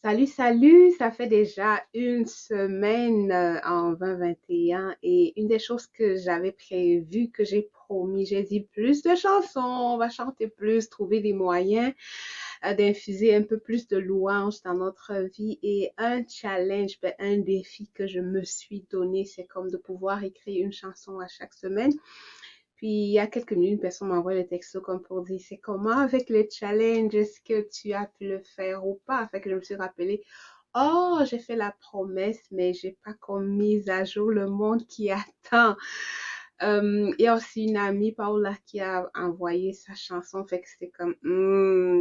Salut, salut, ça fait déjà une semaine en 2021 et une des choses que j'avais prévues, que j'ai promis, j'ai dit plus de chansons, on va chanter plus, trouver des moyens d'infuser un peu plus de louanges dans notre vie et un challenge, un défi que je me suis donné, c'est comme de pouvoir écrire une chanson à chaque semaine. Puis, il y a quelques minutes, une personne m'a envoyé le texto comme pour dire, c'est comment avec le challenge, est-ce que tu as pu le faire ou pas? Fait que je me suis rappelé, oh, j'ai fait la promesse, mais j'ai pas comme mise à jour le monde qui attend. Il y a aussi une amie, Paula, qui a envoyé sa chanson, fait que c'est comme,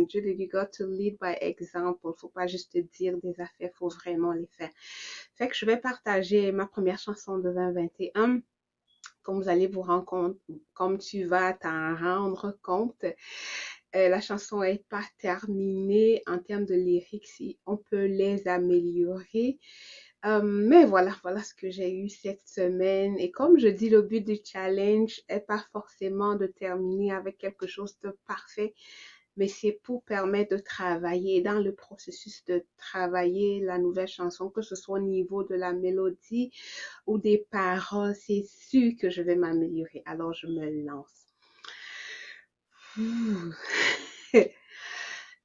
Judy, you got to lead by example. Faut pas juste dire des affaires, faut vraiment les faire. Fait que je vais partager ma première chanson de 2021. Comme vous allez vous rendre compte, comme tu vas t'en rendre compte, la chanson n'est pas terminée en termes de lyrics, si on peut les améliorer. Mais voilà ce que j'ai eu cette semaine. Et comme je dis, le but du challenge n'est pas forcément de terminer avec quelque chose de parfait, mais c'est pour permettre de travailler dans le processus de travailler la nouvelle chanson, que ce soit au niveau de la mélodie ou des paroles, c'est sûr que je vais m'améliorer. Alors je me lance.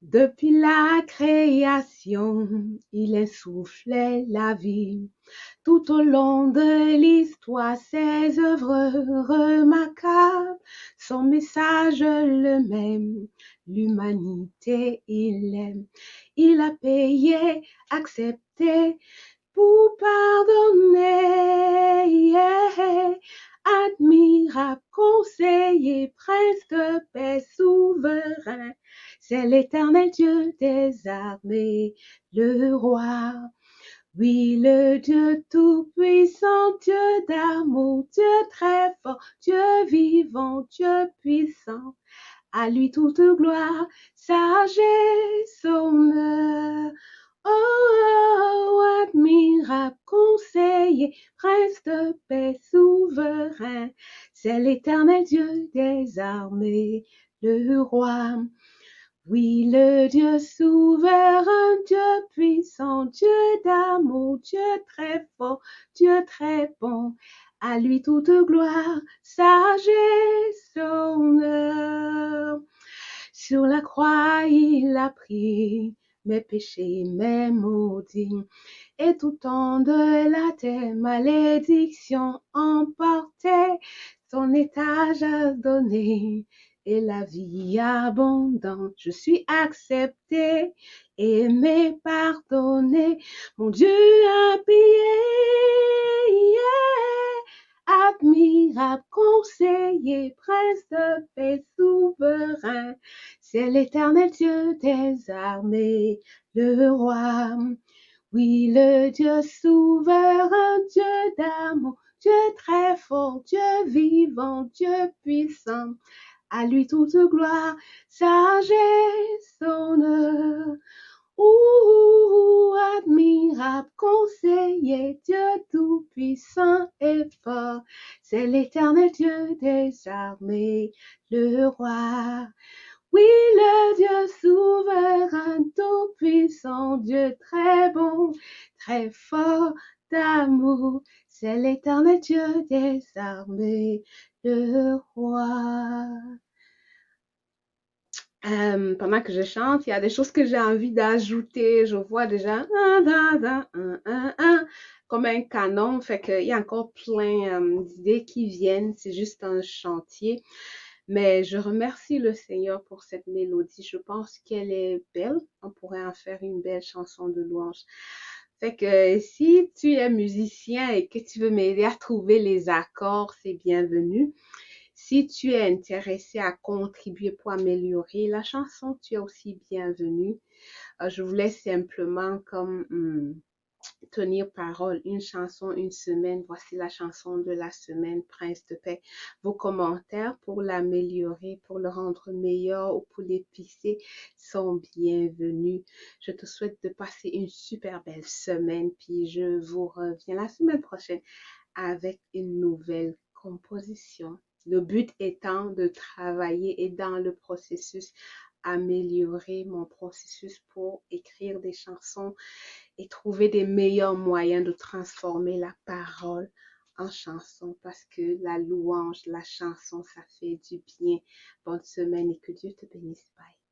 Depuis la création, il insoufflait la vie. Tout au long de l'histoire, ses œuvres remarquables, son message le même, l'humanité il aime. Il a payé, accepté pour pardonner. Yeah. Admirable conseiller, prince de paix souverain, c'est l'éternel Dieu des armées, le roi. Oui, le Dieu tout-puissant, Dieu d'amour, Dieu très fort, Dieu vivant, Dieu puissant. À lui toute gloire, sagesse, honneur. Oh, admirable conseiller, prince de paix souverain, c'est l'éternel Dieu des armées, le roi. Oui, le Dieu souverain, Dieu puissant, Dieu d'amour, Dieu très fort, Dieu très bon. À lui toute gloire, sagesse, honneur. Sur la croix, il a pris mes péchés, mes maudits, et tout temps de la terre, malédiction emportait, son étage a donné, et la vie abondante. Je suis acceptée, aimée, pardonnée, mon Dieu a payé, yeah. Admirable conseiller, prince de paix souverain, c'est l'éternel Dieu des armées, le roi. Oui, le Dieu souverain, Dieu d'amour, Dieu très fort, Dieu vivant, Dieu puissant. À lui toute gloire, sagesse, honneur. Admirable conseiller, Dieu tout-puissant et fort, c'est l'éternel Dieu des armées, le roi. Oui, le Dieu souverain, tout-puissant, Dieu très bon, très fort d'amour, c'est l'éternel Dieu des armées, le roi. Pendant que je chante, il y a des choses que j'ai envie d'ajouter. Je vois déjà comme un canon. Fait qu'il y a encore plein d'idées qui viennent. C'est juste un chantier. Mais je remercie le Seigneur pour cette mélodie. Je pense qu'elle est belle. On pourrait en faire une belle chanson de louange. Fait que si tu es musicien et que tu veux m'aider à trouver les accords, c'est bienvenu. Si tu es intéressé à contribuer pour améliorer la chanson, tu es aussi bienvenu. Je voulais simplement comme tenir parole, une chanson, une semaine. Voici la chanson de la semaine, Prince de paix. Vos commentaires pour l'améliorer, pour le rendre meilleur ou pour l'épicer sont bienvenus. Je te souhaite de passer une super belle semaine, puis je vous reviens la semaine prochaine avec une nouvelle composition. Le but étant de travailler et dans le processus améliorer mon processus pour écrire des chansons et trouver des meilleurs moyens de transformer la parole en chanson parce que la louange, la chanson, ça fait du bien. Bonne semaine et que Dieu te bénisse. Bye.